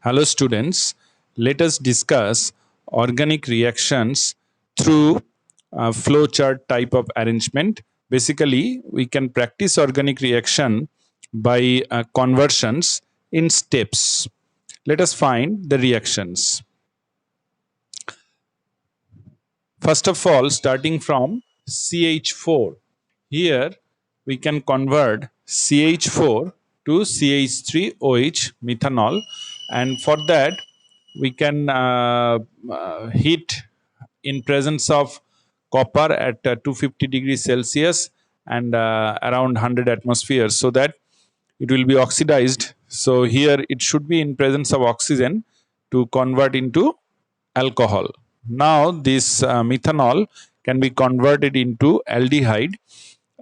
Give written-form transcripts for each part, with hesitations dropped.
Hello students, let us discuss organic reactions through a flowchart type of arrangement. Basically, we can practice organic reaction by conversions in steps. Let us find the reactions. First of all, starting from CH4. Here we can convert CH4 to CH3OH methanol, and for that we can heat in presence of copper at 250 degrees Celsius and around 100 atmospheres, so that it will be oxidized. So here it should be in presence of oxygen to convert into alcohol. Now this methanol can be converted into aldehyde.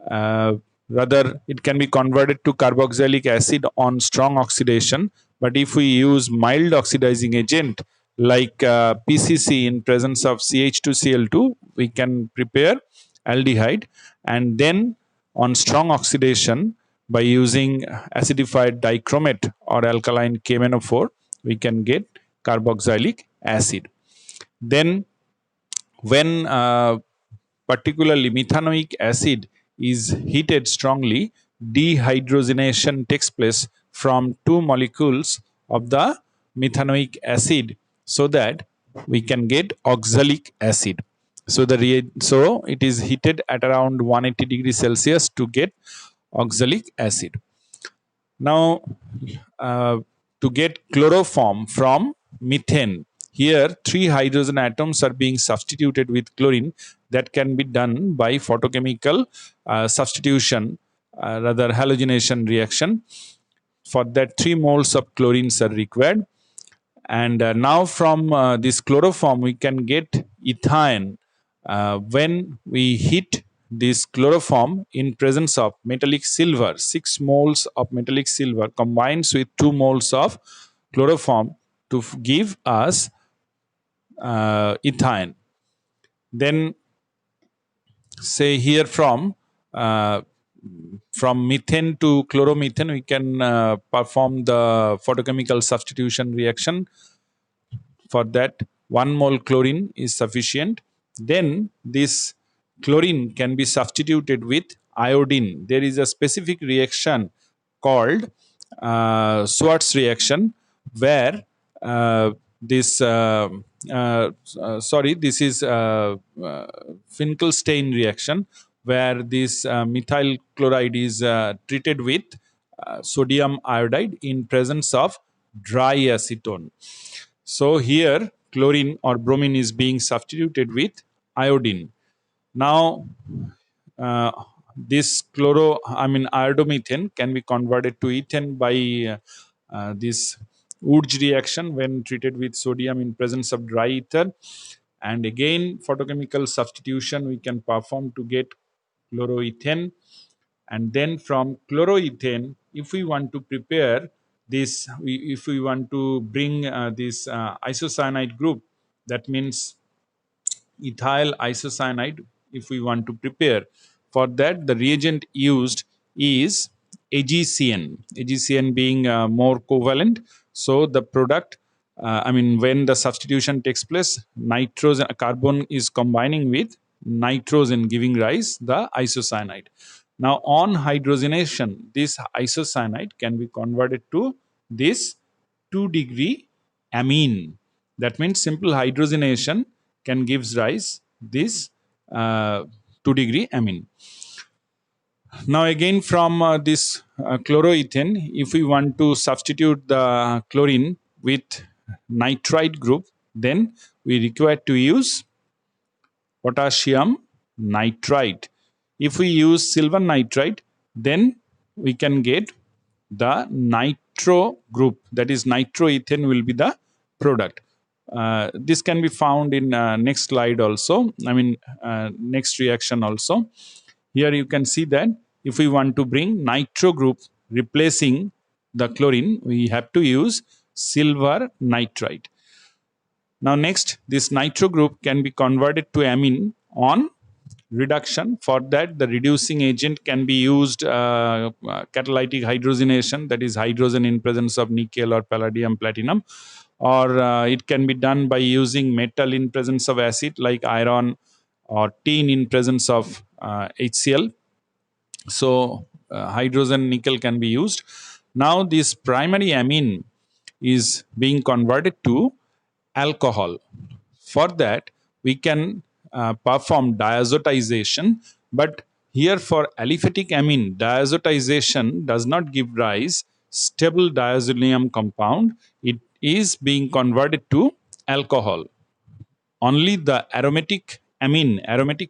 Uh, Rather, it can be converted to carboxylic acid on strong oxidation. But if we use mild oxidizing agent like PCC in presence of CH2Cl2, we can prepare aldehyde, and then on strong oxidation by using acidified dichromate or alkaline KMnO4, we can get carboxylic acid. Then when particularly methanoic acid is heated strongly, dehydrogenation takes place from two molecules of the methanoic acid, so that we can get oxalic acid. So it is heated at around 180 degrees Celsius to get oxalic acid. Now, to get chloroform from methane, here three hydrogen atoms are being substituted with chlorine. That can be done by photochemical substitution, rather halogenation reaction. For that, 3 moles of chlorines are required. And now from this chloroform, we can get ethane when we heat this chloroform in presence of metallic silver. 6 moles of metallic silver combines with 2 moles of chloroform to give us ethane. Then say here from methane to chloromethane, we can perform the photochemical substitution reaction. For that, 1 mole chlorine is sufficient. Then this chlorine can be substituted with iodine. There is a specific reaction called Schwarz reaction, where this this is Finkelstein reaction, where this methyl chloride is treated with sodium iodide in presence of dry acetone. So here chlorine or bromine is being substituted with iodine. Now this iodomethane can be converted to ethane by this Wurtz reaction when treated with sodium in presence of dry ether. And again, photochemical substitution we can perform to get chloroethane. And then from chloroethane, if we want to prepare this, if we want to bring this isocyanide group, that means ethyl isocyanide, if we want to prepare, for that the reagent used is AgCN, AgCN being more covalent. So the product, when the substitution takes place, nitrogen carbon is combining with nitrogen, giving rise the isocyanide. Now on hydrogenation, this isocyanide can be converted to this 2-degree amine. That means simple hydrogenation can gives rise this 2-degree amine. Now again from this chloroethane, if we want to substitute the chlorine with nitrite group, then we require to use potassium nitrite. If we use silver nitrite, then we can get the nitro group, that is nitroethane will be the product. This can be found in next slide also, next reaction also. Here you can see that if we want to bring nitro group replacing the chlorine, we have to use silver nitrite. Now next, this nitro group can be converted to amine on reduction. For that, the reducing agent can be used catalytic hydrogenation, that is hydrogen in presence of nickel or palladium, platinum, or it can be done by using metal in presence of acid like iron, or tin in presence of HCl. So hydrogen nickel can be used. Now this primary amine is being converted to alcohol. For that, we can perform diazotization, but here for aliphatic amine, diazotization does not give rise stable diazonium compound. It is being converted to alcohol. Only the aromatic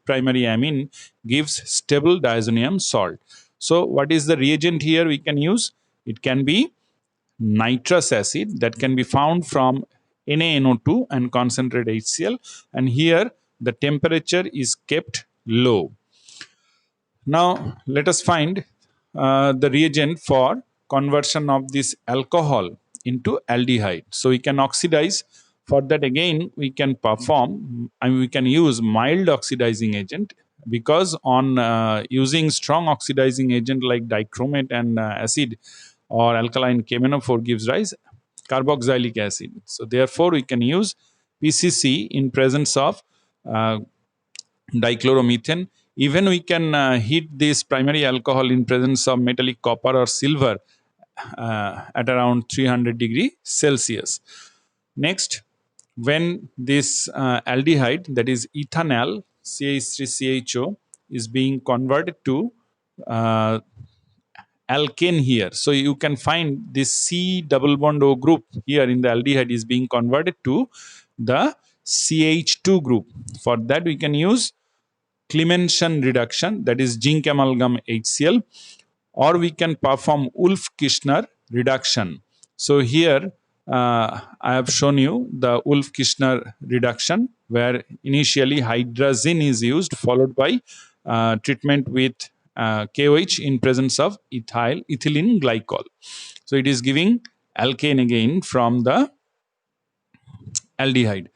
primary amine gives stable diazonium salt. So what is the reagent here we can use? It can be nitrous acid that can be found from NaNO2 and concentrate HCl, and here the temperature is kept low. Now let us find the reagent for conversion of this alcohol into aldehyde. So we can oxidize. For that again we can perform, I mean we can use mild oxidizing agent, because on using strong oxidizing agent like dichromate and acid or alkaline KMnO4 gives rise carboxylic acid. So therefore we can use PCC in presence of uh, dichloromethane. Even we can heat this primary alcohol in presence of metallic copper or silver at around 300 degree Celsius. Next, when this aldehyde, that is ethanal CH3CHO, is being converted to uh, alkane here. So you can find this C double bond O group here in the aldehyde is being converted to the CH2 group. For that we can use Clemenson reduction, that is zinc amalgam HCl, or we can perform Wolff-Kishner reduction. So here I have shown you the Wolff-Kishner reduction, where initially hydrazine is used, followed by treatment with KOH in presence of ethylene glycol. So it is giving alkane again from the aldehyde.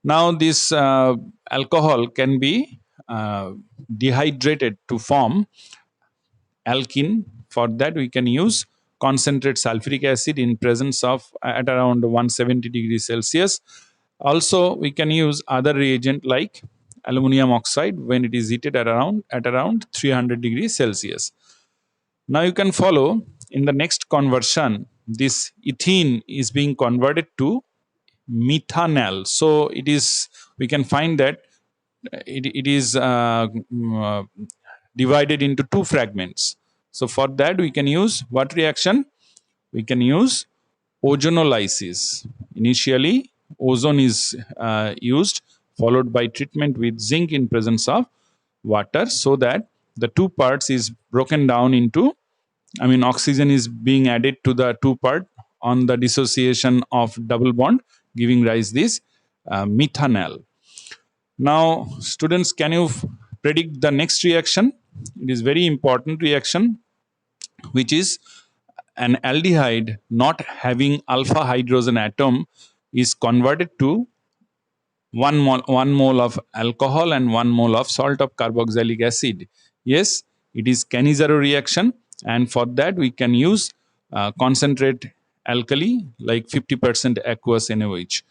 Now this alcohol can be dehydrated to form alkene. For that we can use concentrate sulfuric acid in presence of at around 170 degrees Celsius. Also we can use other reagent like aluminum oxide when it is heated at around 300 degrees Celsius. Now you can follow in the next conversion, this ethene is being converted to methanol. So it is, we can find that it is divided into two fragments. So for that we can use what reaction? We can use ozonolysis. Initially ozone is used, followed by treatment with zinc in presence of water, so that the two parts is broken down into, I mean oxygen is being added to the two part on the dissociation of double bond, giving rise this methanol. Now students, can you predict the next reaction? It is very important reaction, which is an aldehyde not having alpha hydrogen atom is converted to 1 mole of alcohol and 1 mole of salt of carboxylic acid. Yes, it is Cannizzaro reaction, and for that we can use concentrate alkali like 50% aqueous NaOH.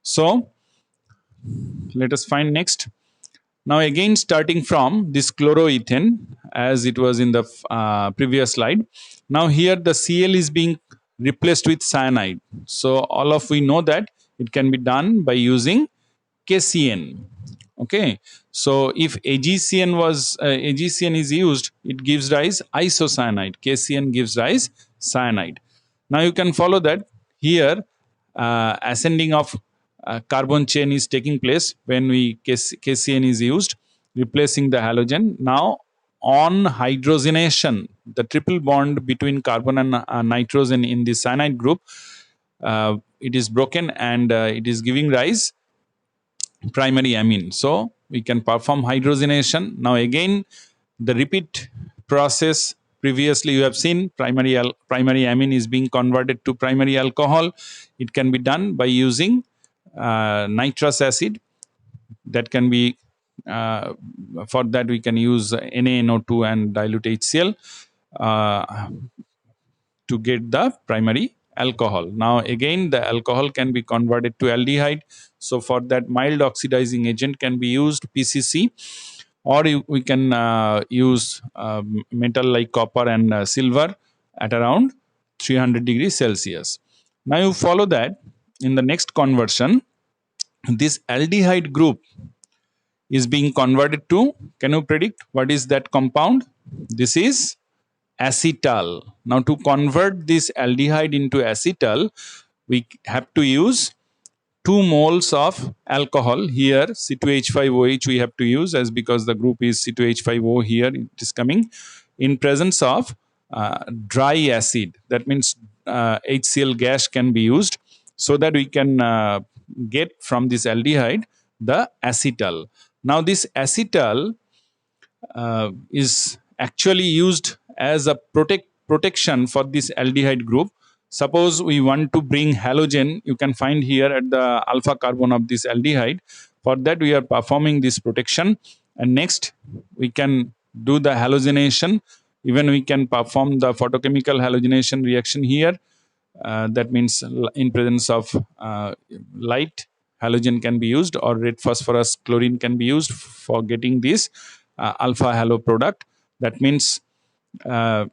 So let us find next. Now again starting from this chloroethane, as it was in the previous slide. Now here the Cl is being replaced with cyanide. So all of we know that it can be done by using KCN. Okay, so if AgCN is used, it gives rise isocyanide. KCN gives rise cyanide. Now you can follow that here ascending of carbon chain is taking place when KCN is used, replacing the halogen. Now on hydrogenation, the triple bond between carbon and nitrogen in the cyanide group, it is broken, and it is giving rise primary amine. So we can perform hydrogenation. Now again the repeat process, previously you have seen primary amine is being converted to primary alcohol. It can be done by using nitrous acid, that can be Uh, for that, we can use NaNO2 and dilute HCl to get the primary alcohol. Now, again, the alcohol can be converted to aldehyde. So, for that, mild oxidizing agent can be used, PCC, or we can use metal like copper and silver at around 300 degrees Celsius. Now, you follow that in the next conversion, this aldehyde group is being converted to, can you predict what is that compound? This is acetal. Now, to convert this aldehyde into acetal, we have to use 2 moles of alcohol. Here C2H5OH we have to use, as because the group is C2H5O, here it is coming in presence of dry acid. That means HCl gas can be used, so that we can get from this aldehyde the acetal. Now, this acetal is actually used as a protection for this aldehyde group. Suppose we want to bring halogen, you can find here at the alpha carbon of this aldehyde. For that, we are performing this protection, and next we can do the halogenation. Even we can perform the photochemical halogenation reaction here. That means in presence of light, halogen can be used, or red phosphorus chlorine can be used for getting this alpha halo product. That means now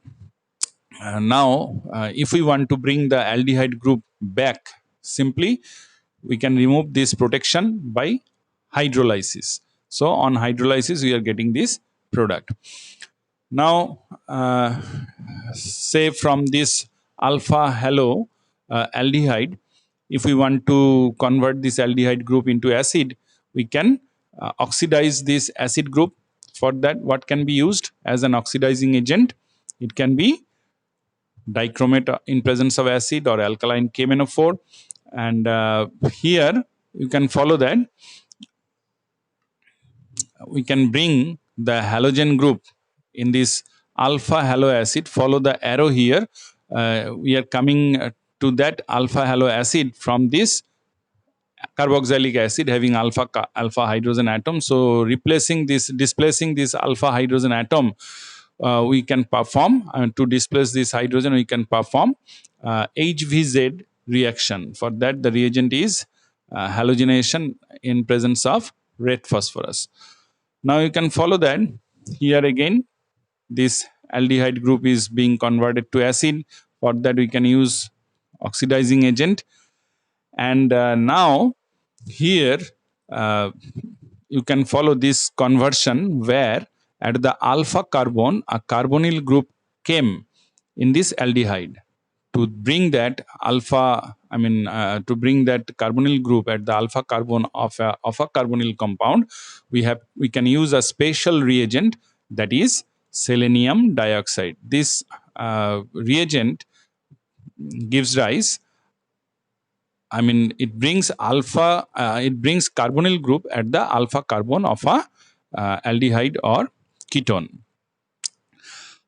if we want to bring the aldehyde group back, simply we can remove this protection by hydrolysis. So on hydrolysis we are getting this product. Now say from this alpha halo aldehyde, if we want to convert this aldehyde group into acid, we can oxidize this acid group. For that, what can be used as an oxidizing agent? It can be dichromate in presence of acid, or alkaline KMnO4. And here you can follow that. We can bring the halogen group in this alpha halo acid. Follow the arrow here. We are coming to that alpha halo acid from this carboxylic acid having alpha hydrogen atom. So displacing this alpha hydrogen atom, we can perform to displace this hydrogen. We can perform HVZ reaction. For that, the reagent is halogenation in presence of red phosphorus. Now you can follow that. Here again, this aldehyde group is being converted to acid. For that, we can use oxidizing agent. And now here you can follow this conversion, where at the alpha carbon a carbonyl group came in this aldehyde. To bring that to bring that carbonyl group at the alpha carbon of a carbonyl compound, we can use a special reagent, that is selenium dioxide. This reagent gives rise, it brings carbonyl group at the alpha carbon of a aldehyde or ketone.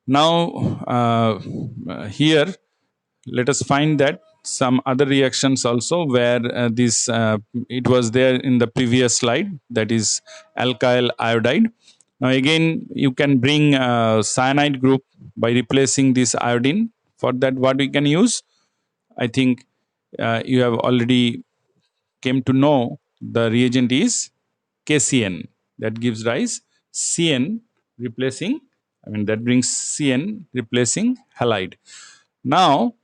Now, here let us find that some other reactions also, where it was there in the previous slide, that is alkyl iodide. Now again, you can bring cyanide group by replacing this iodine. For that, what we can use, I think you have already came to know, the reagent is KCN. That gives rise CN replacing, that brings CN replacing halide. Now,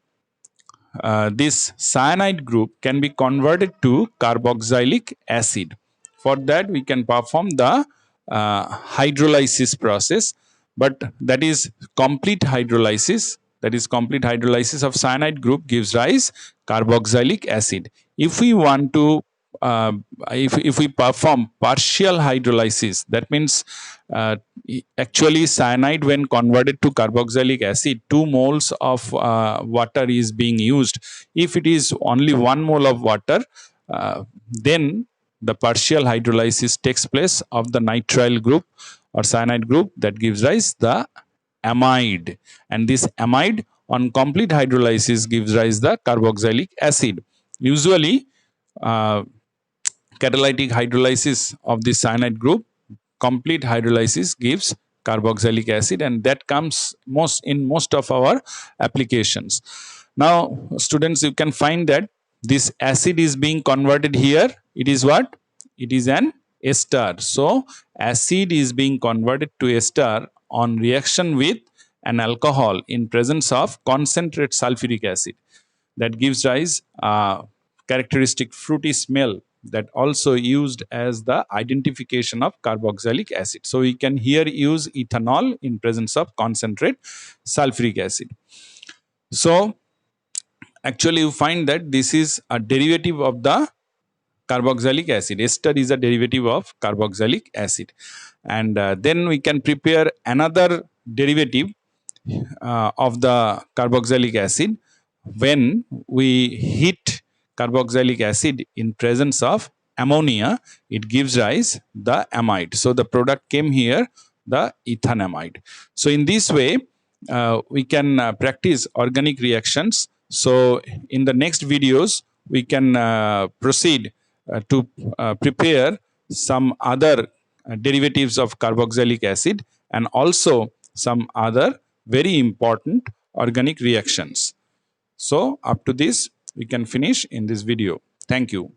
this cyanide group can be converted to carboxylic acid. For that, we can perform the hydrolysis process, but that is complete hydrolysis. That is complete hydrolysis of cyanide group gives rise carboxylic acid. If we want to if we perform partial hydrolysis, that means actually cyanide, when converted to carboxylic acid, 2 moles of water is being used. If it is only 1 mole of water, then the partial hydrolysis takes place of the nitrile group or cyanide group, that gives rise the amide, and this amide on complete hydrolysis gives rise the carboxylic acid. Usually catalytic hydrolysis of the cyanide group complete hydrolysis gives carboxylic acid, and that comes most of our applications. Now, students, you can find that this acid is being converted here. It is what? It is an ester. So, acid is being converted to ester on reaction with an alcohol in presence of concentrate sulfuric acid. That gives rise characteristic fruity smell that also used as the identification of carboxylic acid. So we can here use ethanol in presence of concentrate sulfuric acid. So actually you find that this is a derivative of the carboxylic acid. Ester is a derivative of carboxylic acid. And then we can prepare another derivative of the carboxylic acid when we heat carboxylic acid in presence of ammonia. It gives rise the amide. So the product came here, the ethanamide. So in this way we can practice organic reactions. So in the next videos we can proceed to prepare some other derivatives of carboxylic acid and also some other very important organic reactions. So up to this we can finish in this video. Thank you.